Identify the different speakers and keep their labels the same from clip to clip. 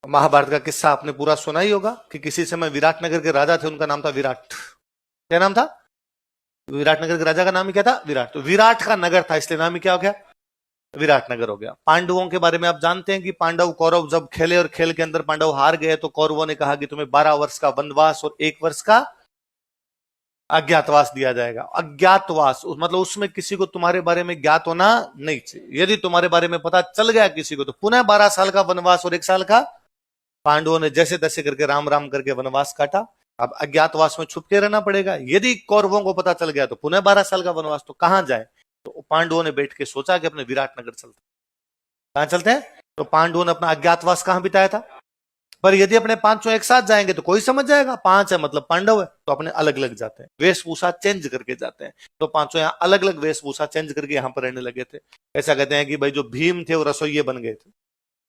Speaker 1: महाभारत का किस्सा आपने पूरा सुना ही होगा कि किसी समय विराटनगर के राजा थे, उनका नाम था विराट। क्या नाम था? विराटनगर के राजा का नाम ही क्या था? विराट। तो विराट का नगर था, इसलिए नाम ही क्या हो गया? विराटनगर हो गया। पांडवों के बारे में आप जानते हैं कि पांडव कौरव जब खेले और खेल के अंदर पांडव हार गए तो कौरवों ने कहा कि तुम्हें 12 वर्ष का वनवास और 1 वर्ष का अज्ञातवास दिया जाएगा। अज्ञातवास मतलब उसमें किसी को तुम्हारे बारे में ज्ञात होना नहीं चाहिए। यदि तुम्हारे बारे में पता चल गया किसी को तो पुनः 12 साल का वनवास और 1 साल का। पांडवों ने जैसे तैसे करके राम राम करके वनवास काटा। अब अज्ञातवास में छुप के रहना पड़ेगा। यदि कौरवों को पता चल गया तो पुनः 12 साल का वनवास, तो कहां जाए? तो पांडवों ने बैठ के सोचा कि अपने विराटनगर चलते। कहां चलते हैं? तो पांडवों ने अपना अज्ञातवास कहां बिताया था? पर यदि अपने पांचों एक साथ जाएंगे तो कोई समझ जाएगा 5 है मतलब पांडव है, तो अपने अलग अलग जाते हैं, वेशभूषा चेंज करके जाते हैं। तो पांचों यहाँ अलग अलग वेशभूषा चेंज करके यहाँ पर रहने लगे थे। ऐसा कहते हैं कि भाई जो भीम थे वो रसोइये बन गए थे,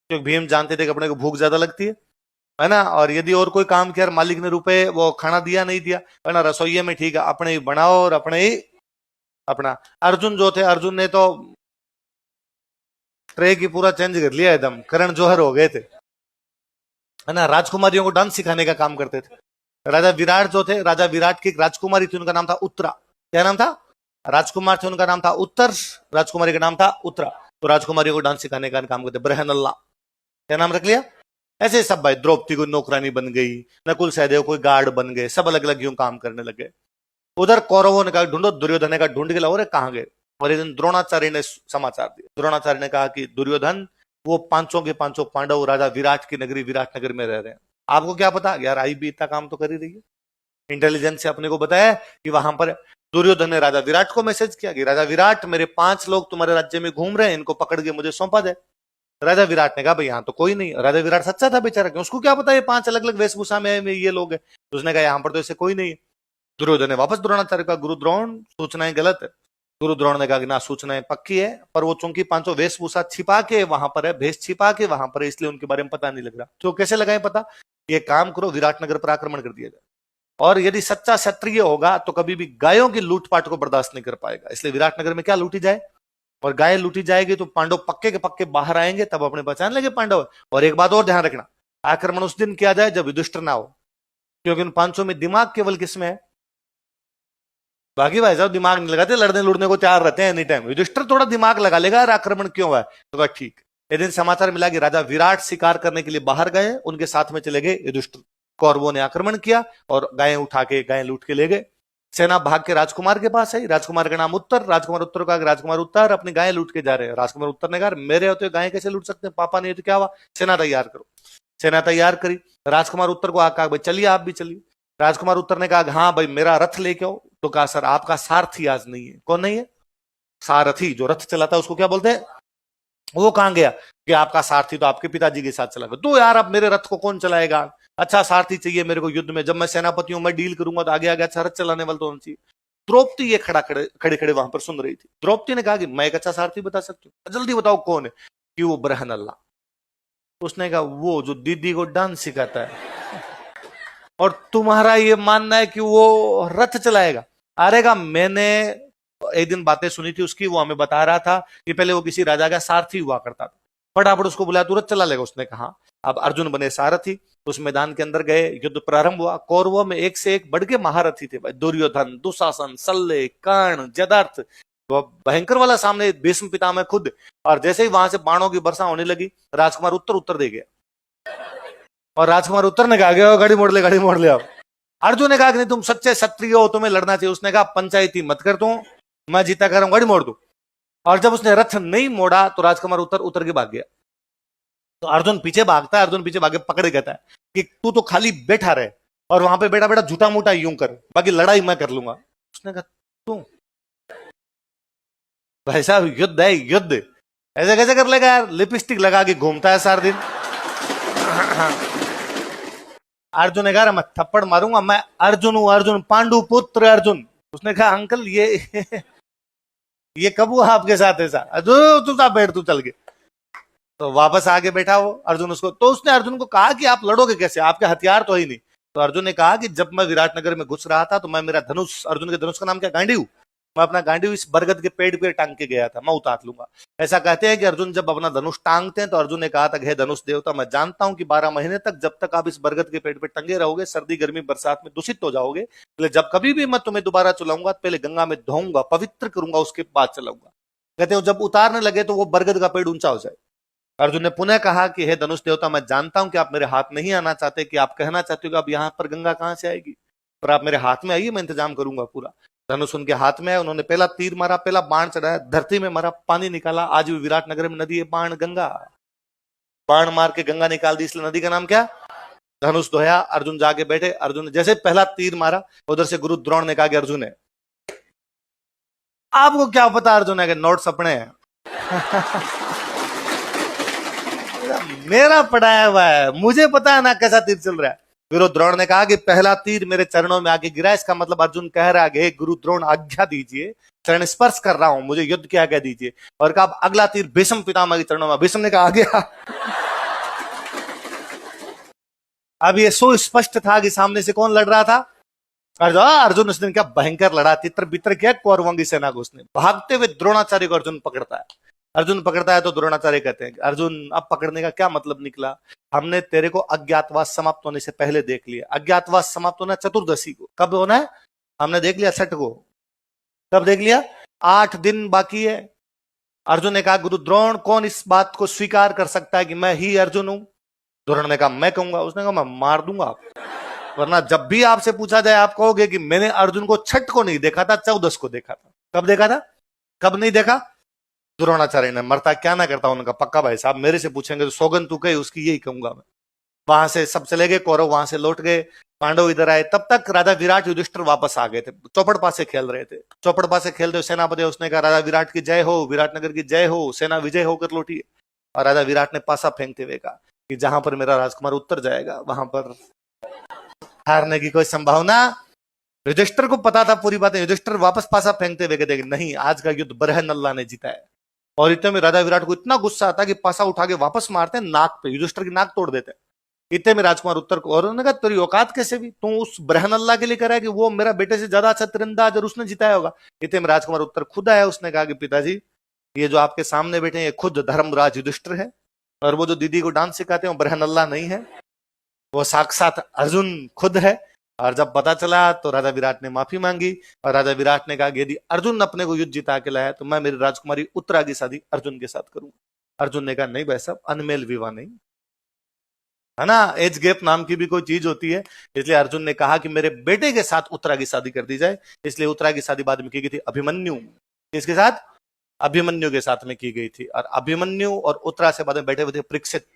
Speaker 1: क्योंकि भीम जानते थे कि अपने को भूख ज्यादा लगती है ना। और यदि और कोई काम किया, मालिक ने रुपए वो खाना दिया नहीं दिया, है ना, रसोइये में ठीक है अपने ही बनाओ और अपने ही अपना। अर्जुन जो थे, अर्जुन ने तो ट्रे की पूरा चेंज कर लिया, एकदम करण जौहर हो गए थे, है ना। राजकुमारियों को डांस सिखाने का काम करते थे। राजा विराट जो थे, राजा विराट की एक राजकुमारी थी, उनका नाम था उत्तरा। क्या नाम था? राजकुमार थे, उनका नाम था उत्तर, राजकुमारी का नाम था उत्तरा। तो राजकुमारियों को डांस सिखाने का काम करते, ब्रहनल्ला क्या नाम रख लिया। ऐसे सब भाई, द्रौपदी को नौकरानी बन गई, नकुल सहदेव कोई गार्ड बन गए, सब अलग अलग यूं काम करने लगे। उधर कौरवों ने कहा ढूंढो, दुर्योधन ने कहा ढूंढ के लाओ रे, कहां गए। और एक दिन द्रोणाचार्य ने समाचार दिया। द्रोणाचार्य ने कहा कि दुर्योधन वो पांचों के पांचों पांडव राजा विराट की नगरी विराटनगर में रह रहे हैं। आपको क्या पता यार, आई भी इतना काम तो कर ही रही है। इंटेलिजेंस से अपने को बताया कि वहां पर दुर्योधन ने राजा विराट को मैसेज किया कि राजा विराट, मेरे 5 लोग तुम्हारे राज्य में घूम रहे हैं, इनको पकड़ के मुझे सौंपा जाए। राजा विराट ने कहा भाई यहाँ तो कोई नहीं। राजा विराट सच्चा था बेचारा, क्यों उसको क्या पता ये 5 अलग अलग वेशभूषा में ये लोग हैं। तो उसने कहा यहाँ पर तो ऐसे कोई नहीं है। दुर्योधन ने वापस द्रोणाचार्य का, गुरु द्रोण सूचनाएं गलत है। गुरु द्रोण ने कहा कि ना, सूचनाएं पक्की है, पर वो चूंकि पांचों वेशभूषा छिपा के वहां पर है, भेष छिपा के वहां पर है, इसलिए उनके बारे में पता नहीं लग रहा। तो कैसे लगाए पता? ये काम करो, विराटनगर पर आक्रमण कर दिया जाए। और यदि सच्चा क्षत्रिय होगा तो कभी भी गायों की लूटपाट को बर्दाश्त नहीं कर पाएगा, इसलिए विराटनगर में क्या लूटी जाए। और गाय लूटी जाएगी तो पांडव पक्के के पक्के बाहर आएंगे, तब अपने पहचान लेंगे पांडव। और एक बात और ध्यान रखना, आक्रमण उस दिन किया जाए जब युधिष्ठिर ना हो, क्योंकि उन 500 में दिमाग केवल किसमें है? बाकी भाई साहब दिमाग नहीं लगाते, लड़ने लुड़ने को तैयार रहते हैं एनी टाइम। युधिष्ठिर थोड़ा दिमाग लगा लेगा, यार आक्रमण क्यों हुआ है, तो कहा ठीक। एक दिन समाचार मिला कि राजा विराट शिकार करने के लिए बाहर गए, उनके साथ में चले गए युधिष्ठिर। कौरवों ने आक्रमण किया और गायें उठा के, गायें लूट के ले गए। सेना भाग के राजकुमार के पास आई, राजकुमार का नाम उत्तर। राजकुमार उत्तर का, राजकुमार उत्तर अपनी गायें लूट के जा रहे हैं। राजकुमार उत्तर ने कहा मेरे होते गायें कैसे लूट सकते हैं, पापा नहीं तो क्या हुआ, सेना तैयार करो। सेना तैयार करी। राजकुमार उत्तर को कहा भाई चलिए, आप भी चलिए। राजकुमार उत्तर ने कहा हाँ भाई मेरा रथ लेके आओ। तो कहा सर आपका सारथी आज नहीं है। कौन नहीं है? सारथी, जो रथ चलाता है उसको क्या बोलते हैं? वो कहां गया? कि आपका सारथी तो आपके पिताजी के साथ चला गया। तो यार अब मेरे रथ को कौन चलाएगा? अच्छा सारथी चाहिए मेरे को युद्ध में, जब मैं सेनापति हूं, मैं डील करूंगा, तो आगे आगे अच्छा रथ चलाने वाला तो होना चाहिए। द्रौपदी ये खड़े खड़े वहां पर सुन रही थी। द्रौपदी ने कहा कि मैं एक अच्छा सारथी बता सकती हूँ, जल्दी बताओ कौन है। कि वो ब्रहनल्ला। उसने कहा वो जो दीदी को डांस सिखाता है, और तुम्हारा ये मानना है कि वो रथ चलाएगा। अरे का मैंने एक दिन बातें सुनी थी उसकी, वो हमें बता रहा था कि पहले वो किसी राजा का सारथी हुआ करता था। फटाफट उसको बुलाया, तू रथ चला लेगा। उसने कहा अब अर्जुन बने सारथी। उस मैदान के अंदर गए, युद्ध प्रारंभ हुआ। कौरवों में एक से एक बढ़ के महारथी थे भाई, दुर्योधन, दुशासन, सल्ले, कर्ण, जदार्थ, भयंकर वाला सामने भीष्म पितामह खुद। और जैसे ही वहां से बाणों की वर्षा होने लगी, राजकुमार उत्तर उत्तर दे गया। और राजकुमार उत्तर ने कहा गया गाड़ी मोड़ ले, गाड़ी मोड़ ले। अब अर्जुन ने कहा कि नहीं तुम सच्चे क्षत्रिय हो, तुम्हें लड़ना चाहिए। उसने कहा पंचायती मत कर, तू मैं जीता कर गाड़ी मोड़ दू। और जब उसने रथ नहीं मोड़ा तो राजकुमार उत्तर उतर के भाग गया। तो अर्जुन पीछे भागता है, अर्जुन पीछे भागे पकड़े कहता है कि तू तो खाली बैठा रहे और वहां पे बेटा बेटा झूठा मूठा यूं कर, बाकी लड़ाई मैं कर लूंगा। उसने कहा तू भाई साहब युद्ध है युद्ध, ऐसे कैसे कर लेगा यार, लिपस्टिक लगा के घूमता है सारा दिन। अर्जुन ने कहा मैं थप्पड़ मारूंगा, मैं अर्जुन हूं, अर्जुन पांडु पुत्र अर्जुन। उसने कहा अंकल ये कब हुआ आपके साथ ऐसा? तू बैठ, तू चल गए। तो वापस आगे बैठा वो अर्जुन उसको, तो उसने अर्जुन को कहा कि आप लड़ोगे कैसे, आपके हथियार तो ही नहीं। तो अर्जुन ने कहा कि जब मैं विराटनगर में घुस रहा था तो मैं, मेरा धनुष, अर्जुन के धनुष का नाम क्या, गांडीव, मैं अपना गांडी इस बरगद के पेड़ पे टांग के गया था, मैं उतार लूंगा। ऐसा कहते हैं कि अर्जुन जब अपना धनुष टांगते हैं तो अर्जुन ने कहा था, हे धनुष देवता, मैं जानता हूं कि 12 महीने तक जब तक आप इस बरगद के पेड़ पे टंगे रहोगे, सर्दी गर्मी बरसात में दूषित हो जाओगे, इसलिए जब कभी भी मैं तुम्हें दोबारा चलाऊंगा पहले गंगा में धोऊंगा, पवित्र करूंगा, उसके बाद चलाऊंगा। कहते हो जब उतारने लगे तो वो बरगद का पेड़ ऊंचा हो जाए। अर्जुन ने पुनः कहा कि हे धनुष देवता, मैं जानता हूं कि आप मेरे हाथ नहीं आना चाहते, कि आप कहना चाहते हो कि अब यहां पर गंगा कहां से आएगी, पर आप मेरे हाथ में आइए, मैं इंतजाम करूंगा पूरा। धनुष उनके हाथ में है, उन्होंने पहला तीर मारा, पहला बाण चढ़ाया, धरती में मारा, पानी निकाला। आज भी विराटनगर में नदी है बाण गंगा, बाण मार के गंगा निकाल दी, इसलिए नदी का नाम क्या? धनुष धोया, अर्जुन जाके बैठे। अर्जुन ने जैसे पहला तीर मारा, उधर से गुरु द्रोण ने कहा कि अर्जुन है, आपको क्या पता अर्जुन है कि नोट्स अपने हैं मेरा पढ़ाया हुआ है, मुझे पता है ना कैसा तीर चल रहा है। गुरु द्रोण ने कहा कि पहला तीर मेरे चरणों में आके गिरा, इसका मतलब अर्जुन कह रहा है गुरु द्रोण आज्ञा दीजिए, चरण स्पर्श कर रहा हूं, मुझे युद्ध की आज्ञा दीजिए। और कहा अगला तीर भीष्म पितामह के चरणों में। भीष्म ने कहा आ गया अब ये सो स्पष्ट था कि सामने से कौन लड़ रहा था? अर्जुन। उसने क्या भयंकर लड़ा, तितर बितर किया कौरवों की सेना को। उसने भागते हुए द्रोणाचार्य को अर्जुन पकड़ता है। अर्जुन पकड़ता है तो द्रोणाचार्य कहते हैं अर्जुन अब पकड़ने का क्या मतलब निकला, हमने तेरे को अज्ञातवास समाप्त होने से पहले देख लिया। अज्ञातवास समाप्त होना चतुर्दशी को, कब होना है? हमने देख लिया छठ को। कब देख लिया? 8 दिन बाकी है। अर्जुन ने कहा गुरु द्रोण, कौन इस बात को स्वीकार कर सकता है कि मैं ही अर्जुन हूं? द्रोण ने कहा मैं कहूंगा। उसने कहा मैं मार दूंगा आप, वरना जब भी आपसे पूछा जाए आप कहोगे कि मैंने अर्जुन को छठ को नहीं देखा था, 14 को देखा था। कब देखा था? कब नहीं देखा? द्रोणाचार्य ने मरता क्या ना करता उनका पक्का भाई साहब, मेरे से पूछेंगे तो सौगन तू कही उसकी यही कहूंगा मैं। वहां से सब चले गए कौरव, वहां से लौट गए, पांडव इधर आए। तब तक राजा विराट युधिष्ठिर वापस आ गए थे, चौपड़ पासे खेल रहे थे। चौपड़ पासे खेलते सेनापति उसने कहा राजा विराट की जय हो, विराटनगर की जय हो, सेना विजय होकर लौटी है। और राजा विराट ने पासा फेंकते हुए कहा कि जहां पर मेरा राजकुमार उत्तर जाएगा वहां पर हारने की कोई संभावना। युधिष्ठिर को पता था पूरी बातें। युधिष्ठिर वापस पासा फेंकते हुए कहते नहीं, आज का युद्ध बरहनल्ला ने जीता है। और इतने में राजा विराट को इतना गुस्सा आता कि पासा उठा के वापस मारते हैं नाक पे, युधिष्ठिर की नाक तोड़ देते हैं। इतने में राजकुमार उत्तर को, और उन्होंने कहा तेरी औकात कैसे भी, तू उस बरहनल्ला के लिए कह रहा है कि वो मेरा बेटे से ज्यादा अच्छा तीरंदाज और उसने जिताया होगा। इतने में राजकुमार उत्तर खुद आया, उसने कहा कि पिताजी ये जो आपके सामने बैठे हैं ये खुद धर्मराज युधिष्ठिर है, और वो जो दीदी को डांस सिखाते हैं वो बरहनल्ला नहीं है, वो साक्षात अर्जुन खुद है। और जब पता चला तो राजा विराट ने माफी मांगी, और राजा विराट ने कहा यदि अर्जुन अपने को युद्ध जिता के लाया तो मैं मेरी राजकुमारी उत्तरा की शादी अर्जुन के साथ करूंगा। अर्जुन ने कहा नहीं भाई साहब, अनमेल विवाह नहीं है ना, एज गैप नाम की भी कोई चीज होती है। इसलिए अर्जुन ने कहा कि मेरे बेटे के साथ उत्तरा की शादी कर दी जाए। इसलिए उत्तरा की शादी बाद में की गई थी अभिमन्यु, किसके साथ? अभिमन्यु के साथ में की गई थी। और अभिमन्यु और उत्तरा से बाद में बैठे हुए थे परीक्षित।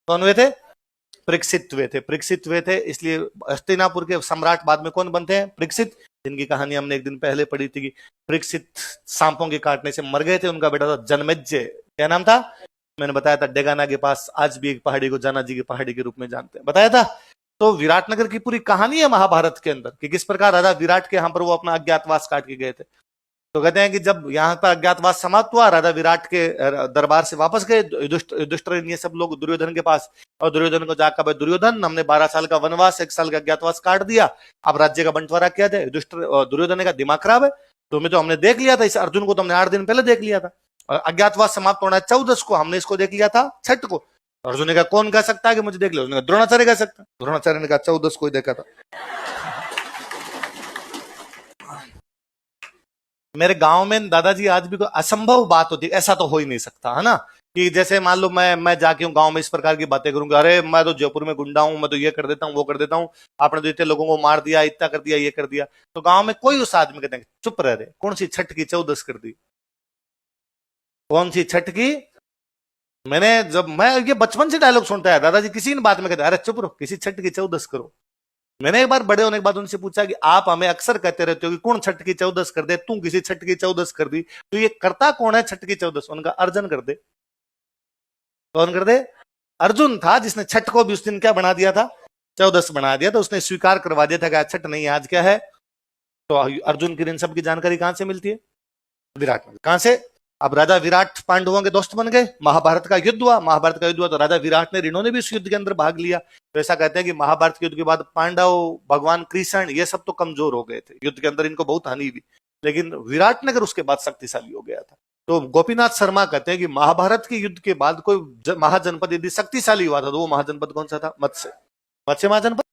Speaker 1: कौन हुए थे? परीक्षित हुए थे। परीक्षित हुए थे इसलिए हस्तिनापुर के सम्राट बाद में कौन बनते हैं? परीक्षित, जिनकी कहानी हमने एक दिन पहले पढ़ी थी कि परीक्षित सांपों के काटने से मर गए थे। उनका बेटा था जनमेजय। क्या नाम था? मैंने बताया था, डेगाना के पास आज भी एक पहाड़ी को जाना जी की पहाड़ी के रूप में जानते हैं, बताया था। तो विराटनगर की पूरी कहानी है महाभारत के अंदर कि किस प्रकार राजा विराट के यहाँ पर वो अपना अज्ञातवास काट के गए थे। तो कहते हैं कि जब यहाँ पर अज्ञातवास समाप्त हुआ, राजा विराट के दरबार से वापस गए युधिष्ठिर ये सब लोग दुर्योधन के पास, और दुर्योधन को जाकर दुर्योधन हमने 12 साल का वनवास 1 साल का अज्ञातवास काट दिया, अब राज्य का बंटवारा किया जाए। युधिष्ठिर दुर्योधन का दिमाग खराब है, तुम्हें तो हमने देख लिया था, इस अर्जुन को तो हमने 8 दिन पहले देख लिया था, और अज्ञातवास समाप्त होना है 14 को, हमने इसको देख लिया था छठ को। अर्जुन ने कहा कौन कह सकता है कि मुझे देख लिया? द्रोणाचार्य कह सकता। द्रोणाचार्य ने कहा 14 को ही देखा था। मेरे गांव में दादाजी आज भी कोई असंभव बात होती है, ऐसा तो हो ही नहीं सकता है ना, कि जैसे मान लो मैं जाके हूँ गांव में इस प्रकार की बातें करूंगा, अरे मैं तो जयपुर में गुंडा हूं, मैं तो ये कर देता हूँ वो कर देता हूँ, आपने तो इतने लोगों को मार दिया, इतना कर दिया, ये कर दिया। तो गांव में कोई उस आदमी कहते हैं चुप रह रहे, कौन सी छठ की 14 कर दी? कौन सी छठ की? मैं ये बचपन से डायलॉग सुनता है, दादाजी किसी ने बात में कहते अरे चुप रहो, किसी छठ की 14 करो। मैंने एक बार बड़े होने के बाद उनसे पूछा कि आप हमें अक्सर कहते रहते हो कि कौन छठ की 14 कर दे, तू किसी छठ की 14 कर दी, तो ये करता कौन है छठ की 14? उनका अर्जुन कर दे। कौन कर दे? अर्जुन था जिसने छठ को भी उस दिन क्या बना दिया था? 14 बना दिया। तो उसने स्वीकार करवा दिया था कि आज छठ नहीं, आज क्या है? तो अर्जुन की इन सब की जानकारी कहां से मिलती है? विराट में। कहां से? अब राजा विराट पांडवों के दोस्त बन गए, महाभारत का युद्ध हुआ, महाभारत का युद्ध हुआ तो राजा विराट ने, इन्होंने भी इस युद्ध के अंदर भाग लिया। तो ऐसा कहते हैं कि महाभारत के युद्ध के बाद पांडव, भगवान कृष्ण, ये सब तो कमजोर हो गए थे युद्ध के अंदर, इनको बहुत हानि हुई। लेकिन विराटनगर उसके बाद शक्तिशाली हो गया था। तो गोपीनाथ शर्मा कहते हैं कि महाभारत के युद्ध के बाद कोई महाजनपद यदि शक्तिशाली हुआ था तो वो महाजनपद कौन सा था? मत्स्य महाजनपद।